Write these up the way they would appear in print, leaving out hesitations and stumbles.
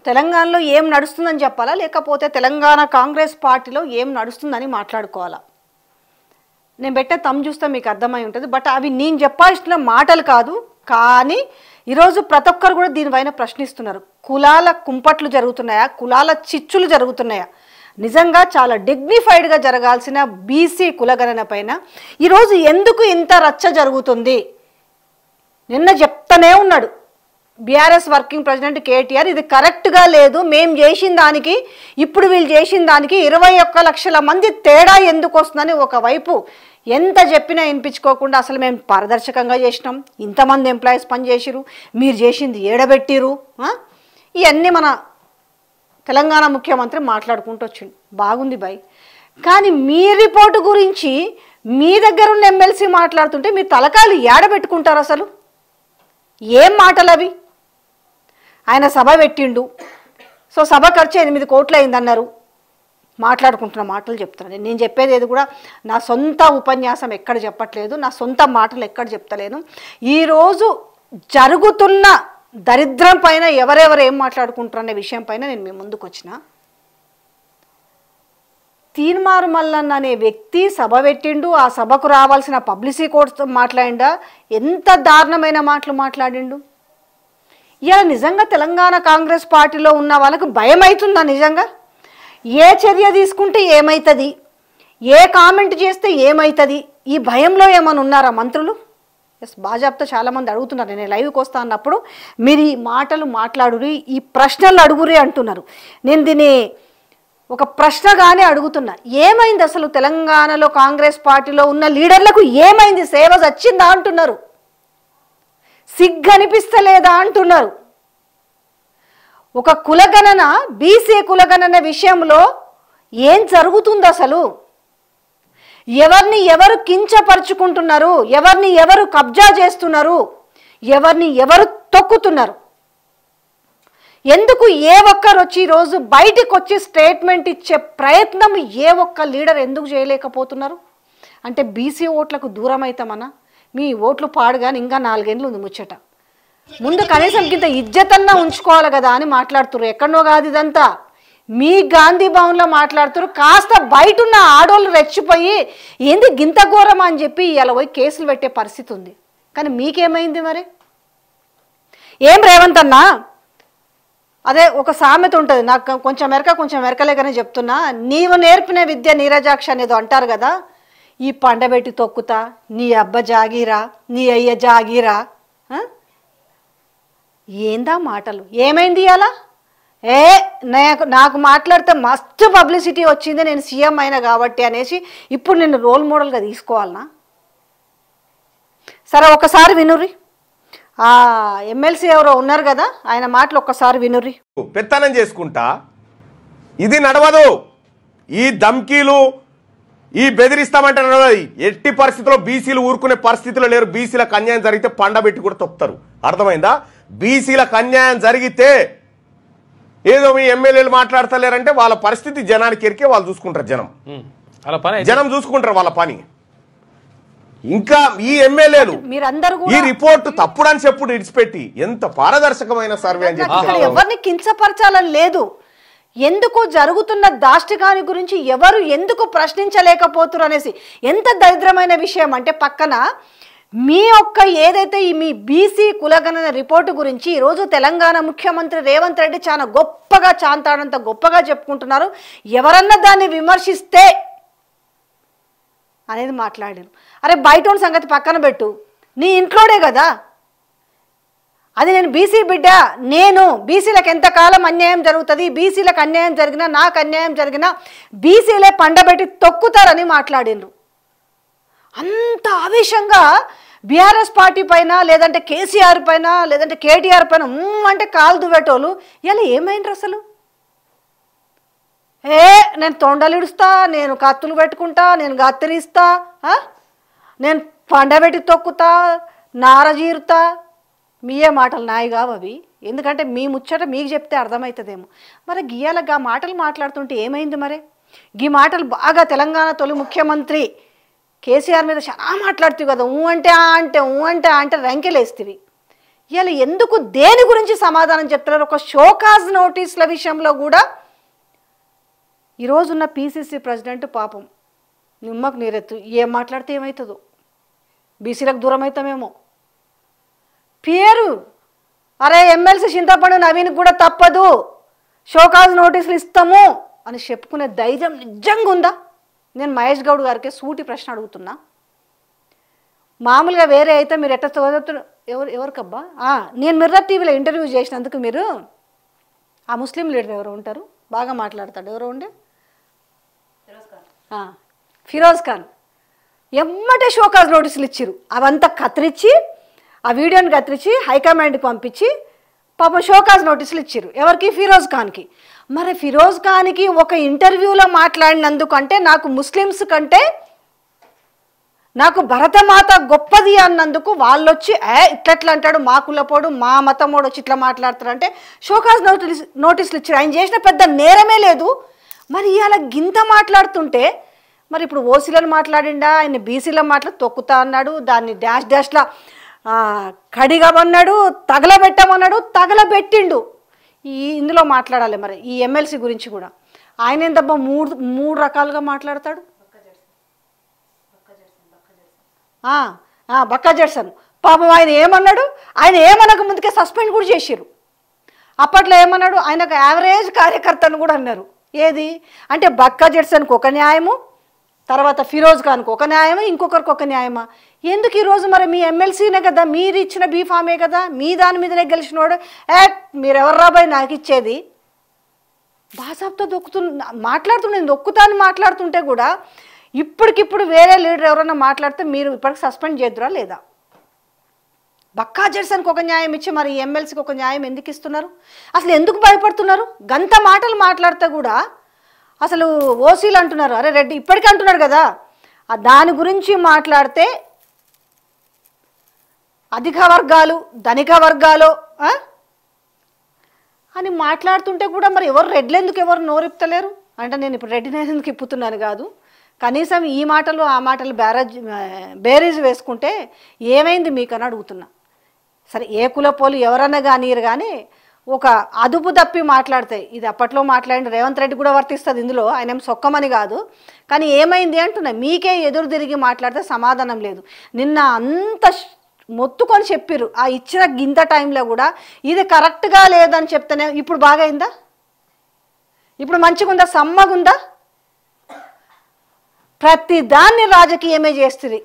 తెలంగాణలో ఏం నడుస్తుందని చెప్పాలా, లేకపోతే తెలంగాణ కాంగ్రెస్ పార్టీలో ఏం నడుస్తుందని మాట్లాడుకోవాలా? నేను పెట్టే తమ్ చూస్తే మీకు అర్థమై ఉంటుంది. బట్ అవి నేను చెప్పాల్సిన మాటలు కాదు. కానీ ఈరోజు ప్రతి ఒక్కరు కూడా దీనిపైన ప్రశ్నిస్తున్నారు. కులాల కుంపట్లు జరుగుతున్నాయా, కులాల చిచ్చులు జరుగుతున్నాయా? నిజంగా చాలా డిగ్నిఫైడ్గా జరగాల్సిన బీసీ కులగణన పైన ఈరోజు ఎందుకు ఇంత రచ్చ జరుగుతుంది? నిన్న చెప్తానే ఉన్నాడు బీఆర్ఎస్ వర్కింగ్ ప్రెసిడెంట్ కేటీఆర్, ఇది కరెక్ట్గా లేదు, మేము చేసిన దానికి ఇప్పుడు వీళ్ళు చేసిన దానికి 21 లక్షల మంది తేడా ఎందుకు వస్తుందని ఒకవైపు ఎంత చెప్పినా వినిపించుకోకుండా అసలు మేము పారదర్శకంగా చేసినాం, ఇంతమంది ఎంప్లాయీస్ పనిచేసిరు, మీరు చేసింది ఏడబెట్టిరు, ఇవన్నీ మన తెలంగాణ ముఖ్యమంత్రి మాట్లాడుకుంటూ వచ్చిండు. బాగుంది బాయ్. కానీ మీ రిపోర్టు గురించి మీ దగ్గర ఉన్న ఎమ్మెల్సీ మాట్లాడుతుంటే మీ తలకాయలు ఏడబెట్టుకుంటారు? అసలు ఏం మాటలు అవి? ఆయన సభ పెట్టిండు, సో సభ ఖర్చు 8 కోట్లు అయిందన్నారు. మాట్లాడుకుంటున్న మాటలు చెప్తున్నాను. నేను చెప్పేది ఏది కూడా నా సొంత ఉపన్యాసం ఎక్కడ చెప్పట్లేదు, నా సొంత మాటలు ఎక్కడ చెప్తలేను. ఈరోజు జరుగుతున్న దరిద్రం పైన ఎవరెవరు ఏం మాట్లాడుకుంటారు అనే విషయం పైన నేను మీ ముందుకు వచ్చిన. తీన్మార్ మల్లన్న అనే వ్యక్తి సభ పెట్టిండు, ఆ సభకు రావాల్సిన పబ్లిసిటీ కోసం మాట్లాడిండా, ఎంత దారుణమైన మాటలు మాట్లాడిండు. ఇలా నిజంగా తెలంగాణ కాంగ్రెస్ పార్టీలో ఉన్న వాళ్ళకు భయం అవుతుందా? నిజంగా ఏ చర్య తీసుకుంటే ఏమవుతుంది, ఏ కామెంట్ చేస్తే ఏమవుతుంది, ఈ భయంలో ఏమైనా ఉన్నారా మంత్రులు? ఎస్, బాజాబ్తో చాలామంది అడుగుతున్నారు. నేను లైవ్కి వస్తా అన్నప్పుడు మీరు ఈ మాటలు మాట్లాడురి, ఈ ప్రశ్నలు అడుగురి అంటున్నారు. నేను దీన్ని ఒక ప్రశ్నగానే అడుగుతున్నా, ఏమైంది అసలు తెలంగాణలో కాంగ్రెస్ పార్టీలో ఉన్న లీడర్లకు ఏమైంది? సేవ వచ్చిందా అంటున్నారు, సిగ్గనిపిస్తలేదా అంటున్నారు. ఒక కులగణన, బీసీ కులగణన విషయంలో ఏం జరుగుతుంది అసలు? ఎవరిని ఎవరు కించపరుచుకుంటున్నారు, ఎవరిని ఎవరు కబ్జా చేస్తున్నారు, ఎవరిని ఎవరు తొక్కుతున్నారు? ఎందుకు ఏ ఒక్కరు వచ్చి ఈరోజు బయటికి వచ్చి స్టేట్మెంట్ ఇచ్చే ప్రయత్నం ఏ ఒక్క లీడర్ ఎందుకు చేయలేకపోతున్నారు? అంటే బీసీ ఓట్లకు దూరం అవుతామన్నా, మీ ఓట్లు పాడుగాని ఇంకా 4 ఏళ్ళు ఉంది ముచ్చట. ముందు కనీసం కింద ఇజ్జతన్నా ఉంచుకోవాలి కదా అని మాట్లాడుతున్నారు. ఎక్కడనో కాదు ఇదంతా, మీ గాంధీ భవన్లో మాట్లాడుతున్నారు. కాస్త బయట ఉన్న ఆడోళ్ళు రెచ్చిపోయి ఏంది గింత ఘోరం అని చెప్పి ఇలా పోయి కేసులు పెట్టే పరిస్థితి ఉంది. కానీ మీకేమైంది మరి? ఏం రేవంత్ అన్నా, అదే ఒక సామెత ఉంటుంది, నాకు కొంచెం మెరకలేకనే చెప్తున్నా, నీవు నేర్పిన విద్య నీరజాక్ష అనేది అంటారు కదా. ఈ పండబెట్టి తొక్కుతా, నీ అబ్బ జాగీరా, నీ అయ్య జాగీరా, ఏందా మాటలు? ఏమైంది అలా? నాకు మాట్లాడితే మస్తు పబ్లిసిటీ వచ్చింది, నేను సీఎం అయినా కాబట్టి అనేసి ఇప్పుడు నేను రోల్ మోడల్గా తీసుకోవాలనా? సరే ఒకసారి వినుర్రి, ఆ ఎమ్మెల్సీ ఎవరో ఉన్నారు కదా, ఆయన మాటలు ఒక్కసారి వినుర్రి. పెత్తనం చేసుకుంటా ఇది నడవదు. ఈ ధమ్కీలు, ఈ బెదిరిస్తామంటే నడవదు. ఎట్టి పరిస్థితుల్లో బీసీలు ఊరుకునే పరిస్థితిలో లేరు. బీసీలకు అన్యాయం జరిగితే పండబెట్టి కూడా తొక్కుతారు. అర్థమైందా? బీసీలకు అన్యాయం జరిగితే ఏదో మీ ఎమ్మెల్యేలు మాట్లాడతలేరంటే వాళ్ళ పరిస్థితి జనానికి ఎరికే వాళ్ళు చూసుకుంటారు. జనం చూసుకుంటారు వాళ్ళ పని. ఇంకా ఈ ఎమ్మెల్యేలు ఈ రిపోర్టు తప్పుడని చెప్పుడు ఇడిచిపెట్టి ఎంత పారదర్శకమైన సర్వే అని చెప్పి ఎవరిని కించపరచాలని లేదు. ఎందుకు జరుగుతున్న దాష్టికాని గురించి ఎవరు ఎందుకు ప్రశ్నించలేకపోతున్నారు అనేసి ఎంత దరిద్రమైన విషయం అంటే, పక్కన మీ యొక్క ఏదైతే మీ బీసీ కులగణన రిపోర్టు గురించి ఈరోజు తెలంగాణ ముఖ్యమంత్రి రేవంత్ రెడ్డి చాలా గొప్పగా, చాంతాడంత గొప్పగా చెప్పుకుంటున్నారు. ఎవరన్నా దాన్ని విమర్శిస్తే అనేది మాట్లాడారు. అరే బయట సంగతి పక్కన పెట్టు, నీ ఇంట్లోనే కదా అది. నేను బీసీ బిడ్డ, నేను బీసీలకు ఎంతకాలం అన్యాయం జరుగుతుంది, బీసీలకు అన్యాయం జరిగినా, నాకు అన్యాయం జరిగినా బీసీలే పండబెట్టి తొక్కుతారని మాట్లాడినరు. అంత ఆవేశంగా బీఆర్ఎస్ పార్టీ పైన, లేదంటే కేసీఆర్ పైన, లేదంటే కేటీఆర్ పైన అంటే కాలు దువ్వేటోళ్ళు ఇలా ఏమైండ్రు అసలు? నేను తొండలిడుస్తా, నేను కత్తులు పెట్టుకుంటా, నేను గత్తిరిస్తా, నేను పండబెట్టి తొక్కుతా, నారజీరుతా. మీయే మాటలు నాయి కావు అవి. ఎందుకంటే మీ ముచ్చట మీకు చెప్తే అర్థమవుతుందేమో. మరి గియాలకు ఆ మాటలు మాట్లాడుతుంటే ఏమైంది మరి? ఈ మాటలు బాగా తెలంగాణ తొలి ముఖ్యమంత్రి కేసీఆర్ మీద చాలా మాట్లాడుతావు కదా, ఊ అంటే అంటే రంకెలేస్తేవి. ఇలా ఎందుకు దేని గురించి సమాధానం చెప్తున్నారు? ఒక షోకాజ్ నోటీసుల విషయంలో కూడా ఈరోజున్న పీసీసీ ప్రెసిడెంట్ పాపం నిమ్మకు నీరెత్తు, ఏం మాట్లాడితే ఏమవుతుందో, బీసీలకు దూరం అవుతామేమో. పేరు అరే ఎమ్మెల్సీ చింతపండు నవీన్కి కూడా తప్పదు, షోకాజ్ నోటీసులు ఇస్తాము అని చెప్పుకునే ధైర్యం నిజంగా ఉందా? నేను మహేష్ గౌడ్ గారికి సూటి ప్రశ్న అడుగుతున్నా. మామూలుగా వేరే అయితే మీరు ఎట్లా చదువుతున్నారు? ఎవరికబ్బా నేను మిర్రర్ టీవీలో ఇంటర్వ్యూ చేసినందుకు మీరు ఆ ముస్లిం లీడర్ ఎవరు ఉంటారు బాగా మాట్లాడతాడు, ఎవరు ఉండే ఫిరోజ్ ఖాన్ ఎమ్మటే షోకాజ్ నోటీసులు ఇచ్చిరు. అవంతా కత్తిరించి ఆ వీడియోని కత్తిరించి హైకమాండ్కి పంపించి పాపం షోకాజ్ నోటీసులు ఇచ్చిరు. ఎవరికి? ఫిరోజ్ ఖాన్కి. మరి ఫిరోజ్ ఖాన్కి ఒక ఇంటర్వ్యూలో మాట్లాడినందుకు అంటే నాకు ముస్లిమ్స్ కంటే నాకు భరతమాత గొప్పది అన్నందుకు వాళ్ళు వచ్చి ఇట్లట్లా అంటాడు, మా కులపోడు మా మతమోడు వచ్చి ఇట్లా మాట్లాడతారంటే షోకాజ్ నోటీసులు ఇచ్చారు. ఆయన చేసిన పెద్ద నేరమే లేదు. మరి ఇవాళ గింత మాట్లాడుతుంటే మరి ఇప్పుడు ఓసీలను మాట్లాడిండా, ఆయన బీసీలో తొక్కుతా అన్నాడు, దాన్ని డాష్లా కడిగమన్నాడు, తగలబెట్టమన్నాడు, తగలబెట్టిండు. ఇందులో మాట్లాడాలి మరి ఈ ఎమ్మెల్సీ గురించి కూడా. ఆయన ఏందబ్బా మూడు రకాలుగా మాట్లాడతాడు. బక్కా జడ్సన్ పాపం ఆయన ఏమన్నాడు, ఆయన ఏమనక ముందుకే సస్పెండ్ కూడా చేసిరు. అప్పట్లో ఏమన్నాడు, ఆయనకు యావరేజ్ కార్యకర్తను కూడా అన్నారు. ఏది అంటే బక్కా జడ్సన్కి ఒక న్యాయము, తర్వాత ఫిరోజ్ ఖాన్కి ఒక న్యాయమా, ఇంకొకరికి ఒక న్యాయమా? ఎందుకు ఈరోజు మరి మీ ఎమ్మెల్సీనే కదా, మీరు ఇచ్చిన బీఫామే కదా, మీ దాని మీదనే గెలిచినోడు మీరెవరు రాబాయి నాకు ఇచ్చేది బాసాబ్తో మాట్లాడుతుండే దొక్కుతాను మాట్లాడుతుంటే కూడా ఇప్పటికిప్పుడు వేరే లీడర్ ఎవరైనా మాట్లాడితే మీరు ఇప్పటికి సస్పెండ్ చేద్దురా లేదా? బక్కా జడ్సన్కి ఒక న్యాయం ఇచ్చి మరి ఎమ్మెల్సీకి ఒక న్యాయం ఎందుకు ఇస్తున్నారు? అసలు ఎందుకు భయపడుతున్నారు? గంత మాటలు మాట్లాడితే కూడా అసలు ఓసీలు అంటున్నారు, అరే రెడ్డి ఇప్పటికీ అంటున్నారు కదా, దాని గురించి మాట్లాడితే అధిక వర్గాలు ధనిక వర్గాలు అని మాట్లాడుతుంటే కూడా మరి ఎవరు రెడ్లు ఎందుకు ఎవరు నోరిప్తలేరు? అంటే నేను ఇప్పుడు రెడ్డిని ఎందుకు ఇప్పుతున్నాను కాదు, కనీసం ఈ మాటలు ఆ మాటలు బేరీజ్ వేసుకుంటే ఏమైంది మీకు అని అడుగుతున్నా. సరే ఏ కులపోలు ఎవరన్నా కానీరు కానీ ఒక అదుపు తప్పి మాట్లాడతాయి. ఇది అప్పట్లో మాట్లాడిన రేవంత్ రెడ్డి కూడా వర్తిస్తుంది ఇందులో, ఆయన ఏం సొక్కమని కాదు. కానీ ఏమైంది అంటున్నా, మీకే ఎదురు తిరిగి మాట్లాడితే సమాధానం లేదు. నిన్న అంత మొత్తుకొని చెప్పిర్రు, ఆ ఇచ్చిన గింత టైంలో కూడా ఇది కరెక్ట్గా లేదని చెప్తేనే ఇప్పుడు బాగైందా? ఇప్పుడు మంచిగుందా? సమ్మగుందా? ప్రతి దాన్ని రాజకీయమే చేస్తుంది.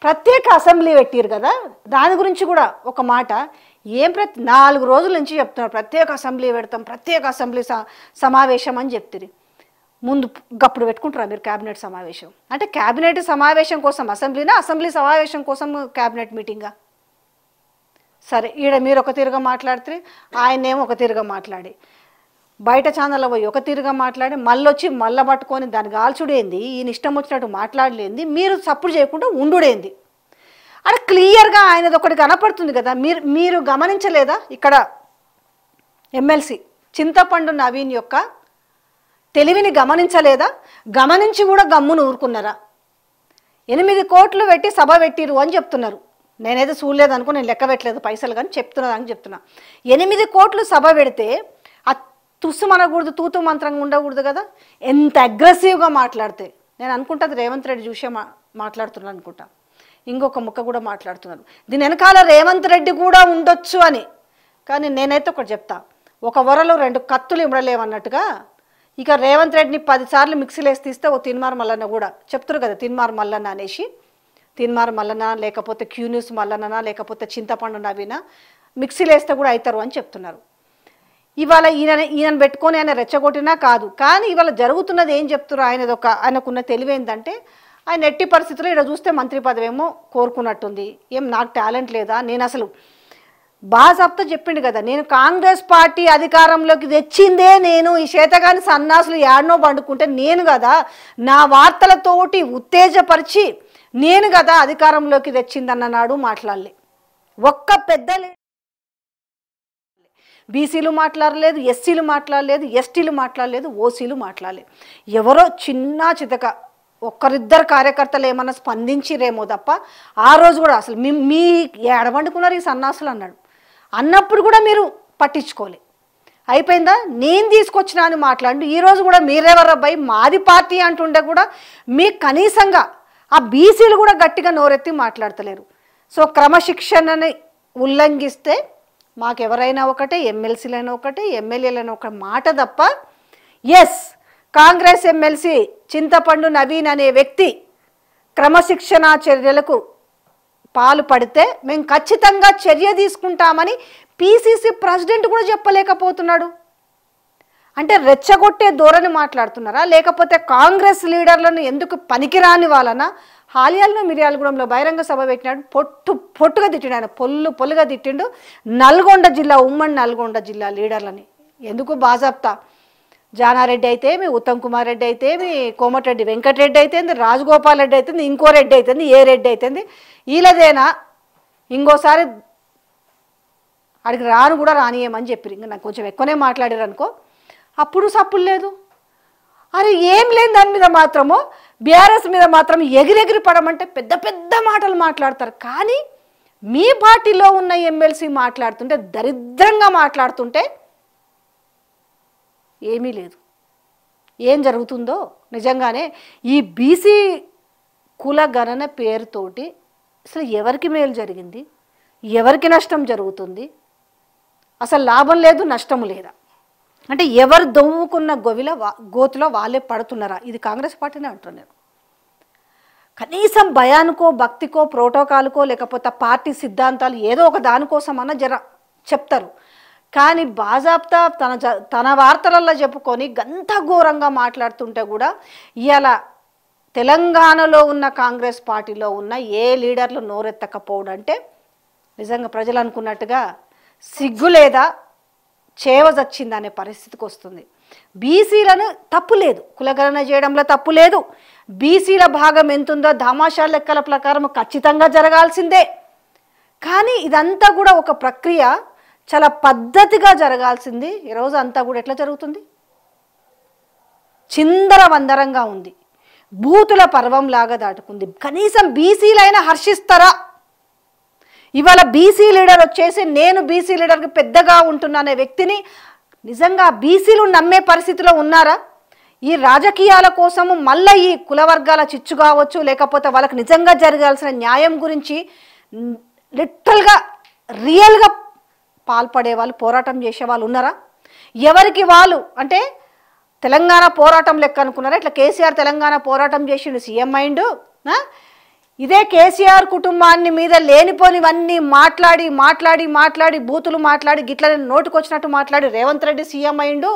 ప్రత్యేక అసెంబ్లీ పెట్టిరు కదా, దాని గురించి కూడా ఒక మాట. ఏం 4 రోజుల నుంచి చెప్తున్నారు ప్రత్యేక అసెంబ్లీ పెడతాం, ప్రత్యేక అసెంబ్లీ సమావేశం అని చెప్తుంది. ముందు గప్పుడు పెట్టుకుంటారా మీరు క్యాబినెట్ సమావేశం? అంటే క్యాబినెట్ సమావేశం కోసం అసెంబ్లీనా, అసెంబ్లీ సమావేశం కోసం క్యాబినెట్ మీటింగా? సరే ఈడ మీరు ఒక తీరుగా మాట్లాడితే ఆయనేమో ఒక తీరుగా మాట్లాడి, బయట ఛానల్లో పోయి ఒక తీరుగా మాట్లాడి మళ్ళొచ్చి మళ్ళీ పట్టుకొని దాన్ని గాల్చుడేంది, ఈయన ఇష్టం వచ్చినట్టు మాట్లాడలేంది, మీరు సపోర్ట్ చేయకుండా ఉండుడేంది? అక్కడ క్లియర్గా ఆయనది ఒకటి కనపడుతుంది కదా. మీరు గమనించలేదా? ఇక్కడ ఎమ్మెల్సీ చింతపండు నవీన్ యొక్క తెలివిని గమనించలేదా? గమనించి కూడా గమ్మును ఊరుకున్నారా? 8 కోట్లు పెట్టి సభ పెట్టిరు అని చెప్తున్నారు. నేనైతే చూడలేదు అనుకో, నేను లెక్క పెట్టలేదు పైసలు, కానీ చెప్తున్నదని చెప్తున్నా. 8 కోట్లు సభ పెడితే ఆ తుస్సు మనకూడదు, తూతు మంత్రంగా ఉండకూడదు కదా. ఎంత అగ్రెసివ్గా మాట్లాడితే నేను అనుకుంటుంది రేవంత్ రెడ్డి చూసే మాట్లాడుతున్నాను అనుకుంటా. ఇంకొక ముక్క కూడా మాట్లాడుతున్నారు, దీని వెనకాల రేవంత్ రెడ్డి కూడా ఉండొచ్చు అని. కానీ నేనైతే ఒకటి చెప్తా, ఒక వరలో 2 కత్తులు ఇమ్మడలేవన్నట్టుగా ఇక రేవంత్ రెడ్డిని 10 సార్లు మిక్సీలో వేసి తీస్తే ఓ తిన్మార్ మల్లన్న కూడా చెప్తున్నారు కదా, తిన్మార్ మల్లన్న అనేసి. తిన్మార్ మల్లన్న లేకపోతే క్యూన్యూస్ మల్లన్న లేకపోతే చింతపండు నవీన మిక్సీలో వేస్తే కూడా అవుతారు అని చెప్తున్నారు. ఇవాళ ఈయనను పెట్టుకొని ఆయన రెచ్చగొట్టినా కాదు, కానీ ఇవాళ జరుగుతున్నది ఏం చెప్తున్నారు? ఆయనకున్న తెలివి ఏంటంటే, ఆయన ఎట్టి పరిస్థితుల్లో ఇక్కడ చూస్తే మంత్రి పదవేమో కోరుకున్నట్టుంది. ఏం నాకు టాలెంట్ లేదా? నేను అసలు బాజాబ్తో చెప్పిండు కదా, నేను కాంగ్రెస్ పార్టీ అధికారంలోకి తెచ్చిందే నేను, ఈ చేతగాని సన్నాసులు ఏడనో పండుకుంటే నేను కదా, నా వార్తలతోటి ఉత్తేజపరిచి నేను కదా అధికారంలోకి తెచ్చిందన్ననాడు మాట్లాడలే. ఒక్క పెద్ద బీసీలు మాట్లాడలేదు, ఎస్సీలు మాట్లాడలేదు, ఎస్టీలు మాట్లాడలేదు, ఓసీలు మాట్లాడలేదు. ఎవరో చిన్న చితక ఒక్కరిద్దరు కార్యకర్తలు ఏమన్నా స్పందించిరేమో తప్ప ఆ రోజు కూడా అసలు మీ ఎడవండుకున్నారు ఈ సన్నాసులు అన్నాడు. అన్నప్పుడు కూడా మీరు పట్టించుకోలే. అయిపోయిందా, నేను తీసుకొచ్చినా అని మాట్లాడు. ఈరోజు కూడా మీరెవరబ్బాయి మాది పార్టీ అంటుండే కూడా మీకు కనీసంగా ఆ బీసీలు కూడా గట్టిగా నోరెత్తి మాట్లాడతలేరు. సో క్రమశిక్షణని ఉల్లంఘిస్తే మాకెవరైనా ఒకటే, ఎమ్మెల్సీలైనా ఒకటే, ఎమ్మెల్యేలైనా ఒక మాట తప్ప. ఎస్, కాంగ్రెస్ ఎమ్మెల్సీ చింతపండు నవీన్ అనే వ్యక్తి క్రమశిక్షణా చర్యలకు పాల్పడితే మేము ఖచ్చితంగా చర్య తీసుకుంటామని పిసిసి ప్రెసిడెంట్ కూడా చెప్పలేకపోతున్నాడు. అంటే రెచ్చగొట్టే ధోరణి మాట్లాడుతున్నారా, లేకపోతే కాంగ్రెస్ లీడర్లను ఎందుకు పనికిరాని వాళ్ళనా? హాలియాల్లో మిర్యాలగూడెంలో బహిరంగ సభ పెట్టినాడు, పొట్టుగా తిట్టిండు. ఆయన పొల్లుగా తిట్టిండు నల్గొండ జిల్లా, ఉమ్మడి నల్గొండ జిల్లా లీడర్లని. ఎందుకు బాజాప్తా జానారెడ్డి అయితేమి, ఉత్తమ్ కుమార్ రెడ్డి అయితేమి, కోమటిరెడ్డి వెంకటరెడ్డి అయితేంది, రాజగోపాల్ రెడ్డి అయితేంది, ఇంకో రెడ్డి అయితేంది, ఏ రెడ్డి అయితేంది, వీళ్ళదేనా ఇంకోసారి అడిగి రాను కూడా రానియమని చెప్పారు. ఇంకా నాకు కొంచెం ఎక్కువనే మాట్లాడారు అనుకో, అప్పుడు సప్పులు లేదు. అరే ఏం లేని దాని మీద మాత్రము బీఆర్ఎస్ మీద మాత్రం ఎగిరెగిరి పడమంటే పెద్ద పెద్ద మాటలు మాట్లాడతారు. కానీ మీ పార్టీలో ఉన్న ఎమ్మెల్సీ మాట్లాడుతుంటే, దరిద్రంగా మాట్లాడుతుంటే ఏమీ లేదు. ఏం జరుగుతుందో నిజంగానే ఈ బీసీ కుల గణన పేరుతోటి అసలు ఎవరికి మేలు జరిగింది, ఎవరికి నష్టం జరుగుతుంది, అసలు లాభం లేదు నష్టం లేదా? అంటే ఎవరు దొవ్వుకున్న గోతిలో వాళ్ళే పడుతున్నారా? ఇది కాంగ్రెస్ పార్టీనే అంటున్నాను. కనీసం భయానికో, భక్తికో, ప్రోటోకాల్కో, లేకపోతే పార్టీ సిద్ధాంతాలు ఏదో ఒక దానికోసమన్నా చెప్తారు. కానీ బాజాప్తా తన వార్తలలో చెప్పుకొని గంత ఘోరంగా మాట్లాడుతుంటే కూడా ఇవాళ తెలంగాణలో ఉన్న కాంగ్రెస్ పార్టీలో ఉన్న ఏ లీడర్లు నోరెత్తకపోవడం అంటే నిజంగా ప్రజలు అనుకున్నట్టుగా సిగ్గు లేదా చేవ చచ్చిందనే పరిస్థితికి వస్తుంది. బీసీలను తప్పు లేదు, కులగణన చేయడంలో తప్పు లేదు. బీసీల భాగం ఎంతుందో ధమాషా లెక్కల ప్రకారం ఖచ్చితంగా జరగాల్సిందే. కానీ ఇదంతా కూడా ఒక ప్రక్రియ, చాలా పద్ధతిగా జరగాల్సింది. ఈరోజు అంతా కూడా ఎట్లా జరుగుతుంది? చిందర వందరంగా ఉంది, బూతుల పర్వంలాగా దాటుకుంది. కనీసం బీసీలైనా హర్షిస్తారా? ఇవాళ బీసీ లీడర్ వచ్చేసి నేను బీసీ లీడర్కి పెద్దగా ఉంటున్నానే వ్యక్తిని నిజంగా బీసీలు నమ్మే పరిస్థితిలో ఉన్నారా? ఈ రాజకీయాల కోసము మళ్ళీ ఈ కుల వర్గాల చిచ్చు కావచ్చు, లేకపోతే వాళ్ళకి నిజంగా జరగాల్సిన న్యాయం గురించి లిటరల్గా రియల్గా పాల్పడే వాళ్ళు, పోరాటం చేసే వాళ్ళు ఉన్నారా? ఎవరికి వాళ్ళు అంటే తెలంగాణ పోరాటం లెక్క అనుకున్నారా? ఇట్లా కేసీఆర్ తెలంగాణ పోరాటం చేసిండు, సీఎం అయిండు. ఇదే కేసీఆర్ కుటుంబాన్ని మీద లేనిపోనివన్నీ మాట్లాడి మాట్లాడి మాట్లాడి బూతులు మాట్లాడి గిట్ల నోటుకొచ్చినట్టు మాట్లాడి రేవంత్ రెడ్డి సీఎం అయిండు.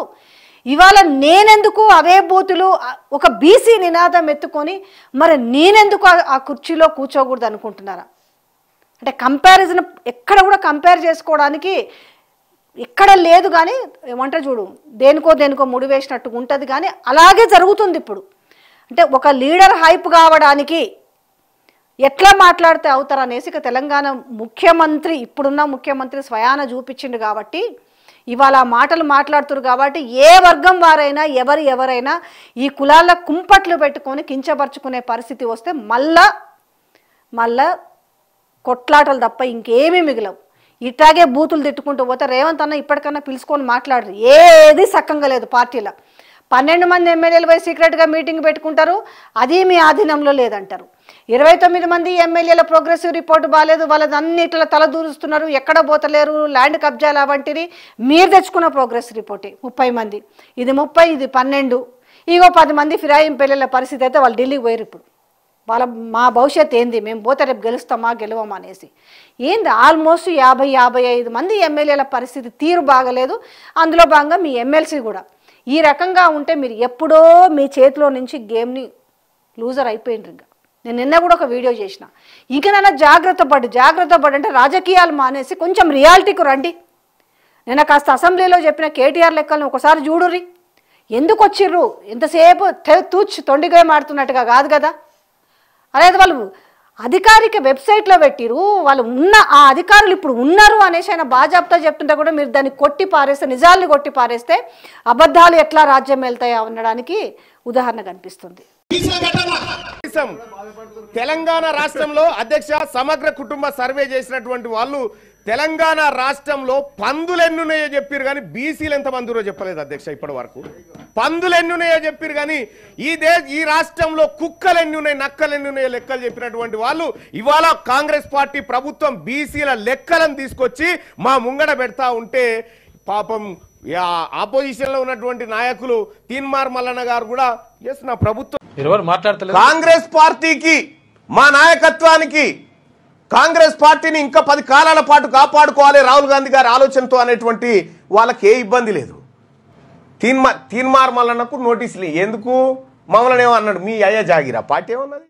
ఇవాళ నేనెందుకు అవే బూతులు ఒక బీసీ నినాదం ఎత్తుకొని మరి నేనెందుకు ఆ కుర్చీలో కూర్చోకూడదు అనుకుంటున్నారా? అంటే కంపారిజన్ ఎక్కడ కూడా కంపేర్ చేసుకోవడానికి ఎక్కడ లేదు. కానీ ఏమంటారు చూడు, దేనికో ముడి వేసినట్టు ఉంటుంది. కానీ అలాగే జరుగుతుంది ఇప్పుడు. అంటే ఒక లీడర్ హైప్ కావడానికి ఎట్లా మాట్లాడితే అవుతారనేసి ఇక తెలంగాణ ముఖ్యమంత్రి, ఇప్పుడున్న ముఖ్యమంత్రి స్వయాన చూపించిండు కాబట్టి ఇవాళ ఆ మాటలు మాట్లాడుతున్నారు. కాబట్టి ఏ వర్గం వారైనా ఎవరైనా ఈ కులాల కుంపట్లు పెట్టుకొని కించపరుచుకునే పరిస్థితి వస్తే మళ్ళా కొట్లాటలు తప్ప ఇంకేమీ మిగిలవు. ఇట్లాగే బూతులు తిట్టుకుంటూ పోతే రేవంత్ అన్న ఇప్పటికన్నా పిలుచుకొని మాట్లాడరు. ఏది సక్కంగా లేదు పార్టీలో. 12 మంది ఎమ్మెల్యేలు పోయి సీక్రెట్గా మీటింగ్ పెట్టుకుంటారు, అది మీ ఆధీనంలో లేదంటారు. 29 మంది ఎమ్మెల్యేల ప్రోగ్రెసివ్ రిపోర్ట్ బాగాలేదు, వాళ్ళదన్నిటిలో తలదూరుస్తున్నారు, ఎక్కడ పోతలేరు, ల్యాండ్ కబ్జాలు అవంటివి మీరు తెచ్చుకున్న ప్రోగ్రెస్ రిపోర్టే. 30 మంది, ఇది 30, ఇది 12, ఇగో 10 మంది ఫిరాయింపు పరిస్థితి అయితే వాళ్ళు ఢిల్లీకి పోయారు. ఇప్పుడు మా భవిష్యత్తు ఏంది, మేము పోతే రేపు గెలుస్తామా గెలవమా అనేసి ఏంది. ఆల్మోస్ట్ 50-55 మంది ఎమ్మెల్యేల పరిస్థితి తీరు బాగలేదు. అందులో భాగంగా మీ ఎమ్మెల్సీ కూడా ఈ రకంగా ఉంటే మీరు ఎప్పుడో మీ చేతిలో నుంచి గేమ్ని లూజర్ అయిపోయిండ్రు. ఇంకా నేను నిన్న కూడా ఒక వీడియో చేసిన. ఇక నన్ను జాగ్రత్త పడు అంటే రాజకీయాలు మానేసి కొంచెం రియాలిటీకి రండి. నేను కాస్త అసెంబ్లీలో చెప్పిన కేటీఆర్ లెక్కలను ఒకసారి చూడుర్రి. ఎందుకు వచ్చిర్రు? ఎంతసేపు తొండిగా మాడుతున్నట్టుగా కాదు కదా. అనేది వాళ్ళు అధికారిక వెబ్సైట్లో పెట్టిరు, వాళ్ళు ఉన్న ఆ అధికారులు ఇప్పుడు ఉన్నారు అనేసి ఆయన బాజాప్తా చెప్తుంటే కూడా మీరు దాన్ని కొట్టి పారేస్తే, నిజాల్ని కొట్టి పారేస్తే అబద్ధాలు ఎట్లా రాజ్యం వెళ్తాయో అనడానికి ఉదాహరణ కనిపిస్తుంది. తెలంగాణ రాష్ట్రంలో అధ్యక్ష సమగ్ర కుటుంబ సర్వే చేసినటువంటి వాళ్ళు తెలంగాణ రాష్ట్రంలో పందులు ఎన్నున్నాయో చెప్పారు కానీ బీసీలు ఎంత మందిరో చెప్పలేదు అధ్యక్ష. ఇప్పటి వరకు పందులు ఎన్నున్నాయో చెప్పారు కానీ ఈ రాష్ట్రంలో కుక్కలు ఎన్నున్నాయి, నక్కలు ఎన్నున్నాయో లెక్కలు చెప్పినటువంటి వాళ్ళు ఇవాళ కాంగ్రెస్ పార్టీ ప్రభుత్వం బీసీల లెక్కలను తీసుకొచ్చి మా ముంగడ పెడతా ఉంటే పాపం ఆపోజిషన్ లో ఉన్నటువంటి నాయకులు తీన్మార్ మల్లన్న గారు కూడా ఎస్ నా ప్రభుత్వం కాంగ్రెస్ పార్టీకి మా నాయకత్వానికి కాంగ్రెస్ పార్టీని ఇంకా 10 కాలాల పాటు కాపాడుకోవాలి రాహుల్ గాంధీ గారి ఆలోచనతో అనేటువంటి వాళ్ళకి ఏ ఇబ్బంది లేదు. తీన్మార్ మల్లన్నకు నోటీసులు ఎందుకు మమ్మల్ని ఏమన్నాడు మీ అయ్యా జాగిరా పార్టీ ఏమన్నది.